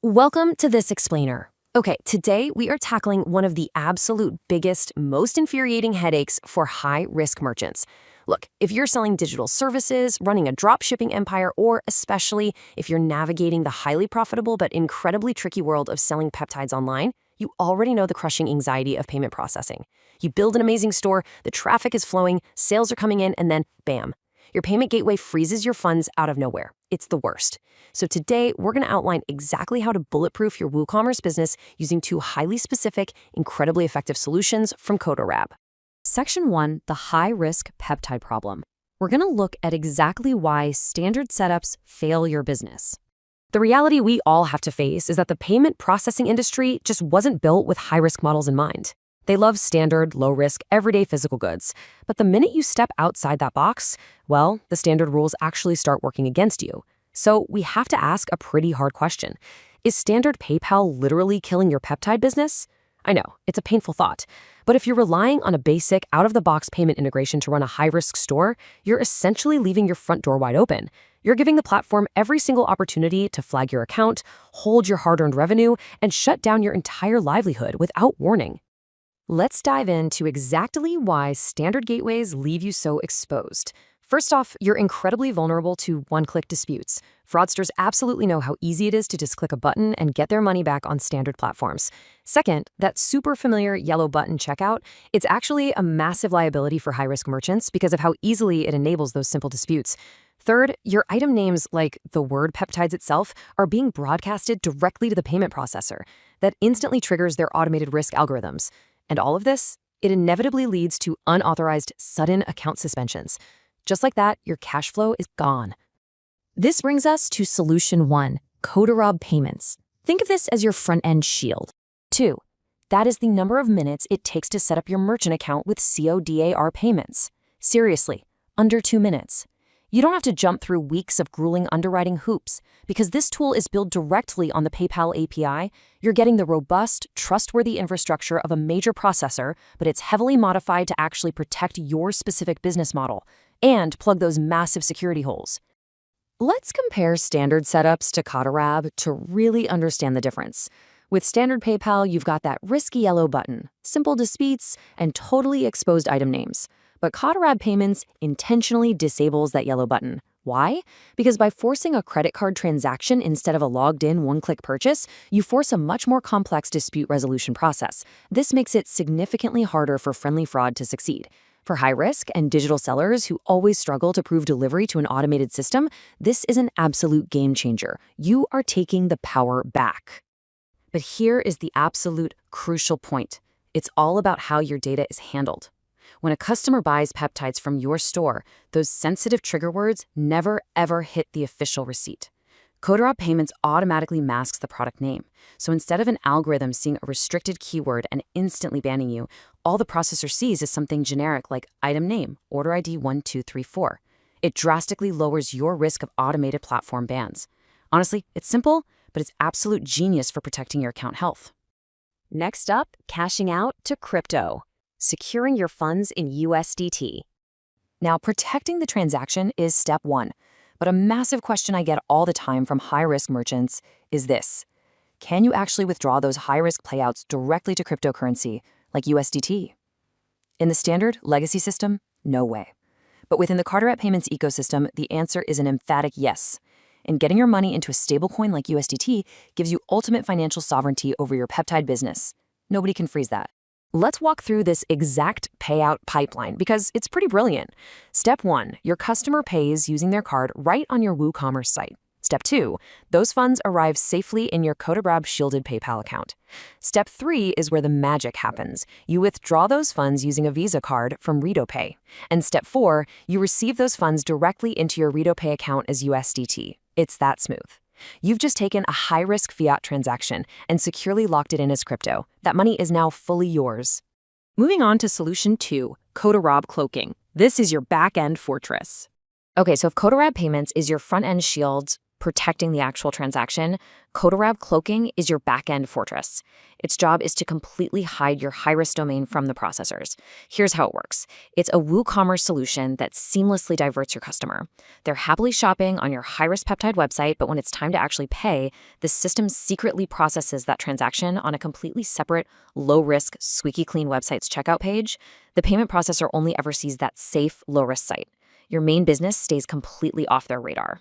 Welcome to This Explainer. Okay, today we are tackling one of the absolute biggest, most infuriating headaches for high-risk merchants. Look, if you're selling digital services, running a drop-shipping empire, or especially if you're navigating the highly profitable but incredibly tricky world of selling peptides online, you already know the crushing anxiety of payment processing. You build an amazing store, the traffic is flowing, sales are coming in, and then, bam, your payment gateway freezes your funds out of nowhere. It's the worst. So today, we're going to outline exactly how to bulletproof your WooCommerce business using two highly specific, incredibly effective solutions from CODARAB. Section 1, the high-risk peptide problem. We're going to look at exactly why standard setups fail your business. The reality we all have to face is that the payment processing industry just wasn't built with high-risk models in mind. They love standard, low-risk, everyday physical goods. But the minute you step outside that box, well, the standard rules actually start working against you. So we have to ask a pretty hard question. Is standard PayPal literally killing your peptide business? I know, it's a painful thought. But if you're relying on a basic, out-of-the-box payment integration to run a high-risk store, you're essentially leaving your front door wide open. You're giving the platform every single opportunity to flag your account, hold your hard-earned revenue, and shut down your entire livelihood without warning. Let's dive into exactly why standard gateways leave you so exposed. First off, you're incredibly vulnerable to one-click disputes. Fraudsters absolutely know how easy it is to just click a button and get their money back on standard platforms. Second, that super familiar yellow button checkout, it's actually a massive liability for high-risk merchants because of how easily it enables those simple disputes. Third, your item names, like the word peptides itself, are being broadcasted directly to the payment processor. That instantly triggers their automated risk algorithms. And all of this, it inevitably leads to unauthorized, sudden account suspensions. Just like that, your cash flow is gone. This brings us to Solution 1, CODARAB payments. Think of this as your front-end shield. 2, that is the number of minutes it takes to set up your merchant account with CODARAB payments. Seriously, under 2 minutes. You don't have to jump through weeks of grueling underwriting hoops. Because this tool is built directly on the PayPal API, you're getting the robust, trustworthy infrastructure of a major processor, but it's heavily modified to actually protect your specific business model and plug those massive security holes. Let's compare standard setups to CODARAB to really understand the difference. With standard PayPal, you've got that risky yellow button, simple disputes, and totally exposed item names. But CODARAB Payments intentionally disables that yellow button. Why? Because by forcing a credit card transaction instead of a logged-in one-click purchase, you force a much more complex dispute resolution process. This makes it significantly harder for friendly fraud to succeed. For high-risk and digital sellers who always struggle to prove delivery to an automated system, this is an absolute game changer. You are taking the power back. But here is the absolute crucial point. It's all about how your data is handled. When a customer buys peptides from your store, those sensitive trigger words never, ever hit the official receipt. CODARAB Payments automatically masks the product name. So instead of an algorithm seeing a restricted keyword and instantly banning you, all the processor sees is something generic like item name, order ID 1234. It drastically lowers your risk of automated platform bans. Honestly, it's simple, but it's absolute genius for protecting your account health. Next up, cashing out to crypto. Securing your funds in USDT. Now, protecting the transaction is step 1, but a massive question I get all the time from high-risk merchants is this. Can you actually withdraw those high-risk payouts directly to cryptocurrency, like USDT? In the standard legacy system, no way. But within the CODARAB Payments ecosystem, the answer is an emphatic yes. And getting your money into a stablecoin like USDT gives you ultimate financial sovereignty over your peptide business. Nobody can freeze that. Let's walk through this exact payout pipeline because it's pretty brilliant. Step 1, your customer pays using their card right on your WooCommerce site. Step 2, those funds arrive safely in your CODARAB shielded PayPal account. Step 3 is where the magic happens. You withdraw those funds using a Visa card from RedoPay. And step 4, you receive those funds directly into your RedoPay account as USDT. It's that smooth. You've just taken a high-risk fiat transaction and securely locked it in as crypto. That money is now fully yours. Moving on to Solution 2, CODARAB cloaking. This is your back-end fortress. Okay, so if CODARAB Payments is your front-end shield, protecting the actual transaction, CODARAB cloaking is your back-end fortress. Its job is to completely hide your high-risk domain from the processors. Here's how it works. It's a WooCommerce solution that seamlessly diverts your customer. They're happily shopping on your high-risk peptide website, but when it's time to actually pay, the system secretly processes that transaction on a completely separate, low-risk, squeaky-clean website's checkout page. The payment processor only ever sees that safe, low-risk site. Your main business stays completely off their radar.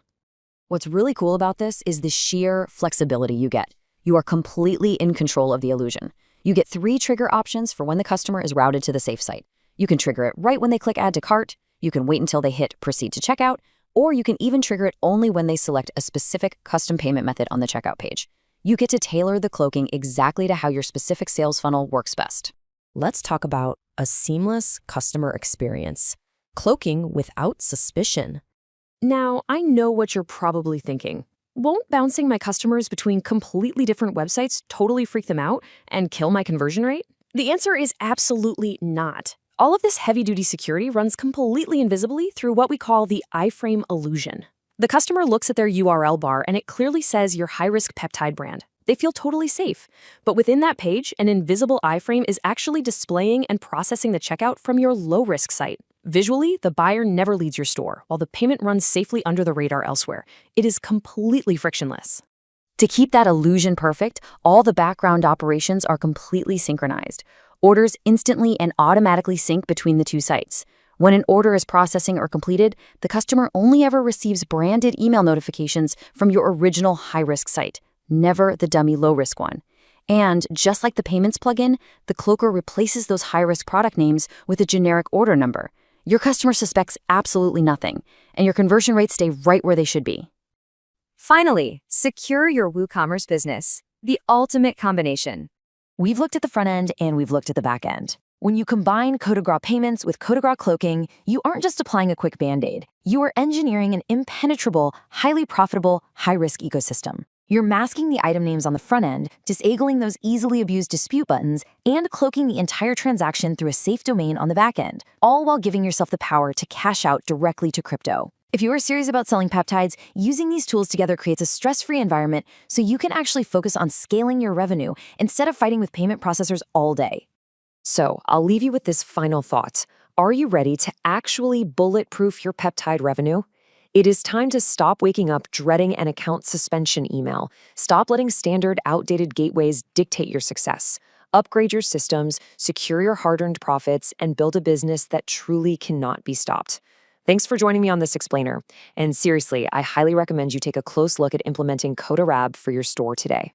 What's really cool about this is the sheer flexibility you get. You are completely in control of the illusion. You get 3 trigger options for when the customer is routed to the safe site. You can trigger it right when they click Add to Cart, you can wait until they hit Proceed to Checkout, or you can even trigger it only when they select a specific custom payment method on the checkout page. You get to tailor the cloaking exactly to how your specific sales funnel works best. Let's talk about a seamless customer experience. Cloaking without suspicion. Now, I know what you're probably thinking. Won't bouncing my customers between completely different websites totally freak them out and kill my conversion rate? The answer is absolutely not. All of this heavy-duty security runs completely invisibly through what we call the iframe illusion. The customer looks at their URL bar and it clearly says your high-risk peptide brand. They feel totally safe. But within that page, an invisible iframe is actually displaying and processing the checkout from your low-risk site. Visually, the buyer never leaves your store, while the payment runs safely under the radar elsewhere. It is completely frictionless. To keep that illusion perfect, all the background operations are completely synchronized. Orders instantly and automatically sync between the 2 sites. When an order is processing or completed, the customer only ever receives branded email notifications from your original high-risk site, never the dummy low-risk one. And just like the payments plugin, the cloaker replaces those high-risk product names with a generic order number. Your customer suspects absolutely nothing, and your conversion rates stay right where they should be. Finally, secure your WooCommerce business, the ultimate combination. We've looked at the front end and we've looked at the back end. When you combine CODARAB payments with CODARAB cloaking, you aren't just applying a quick band-aid. You are engineering an impenetrable, highly profitable, high-risk ecosystem. You're masking the item names on the front end, disabling those easily abused dispute buttons, and cloaking the entire transaction through a safe domain on the back end, all while giving yourself the power to cash out directly to crypto. If you are serious about selling peptides, using these tools together creates a stress-free environment so you can actually focus on scaling your revenue instead of fighting with payment processors all day. So, I'll leave you with this final thought. Are you ready to actually bulletproof your peptide revenue? It is time to stop waking up dreading an account suspension email. Stop letting standard, outdated gateways dictate your success. Upgrade your systems, secure your hard-earned profits, and build a business that truly cannot be stopped. Thanks for joining me on this explainer. And seriously, I highly recommend you take a close look at implementing CODARAB for your store today.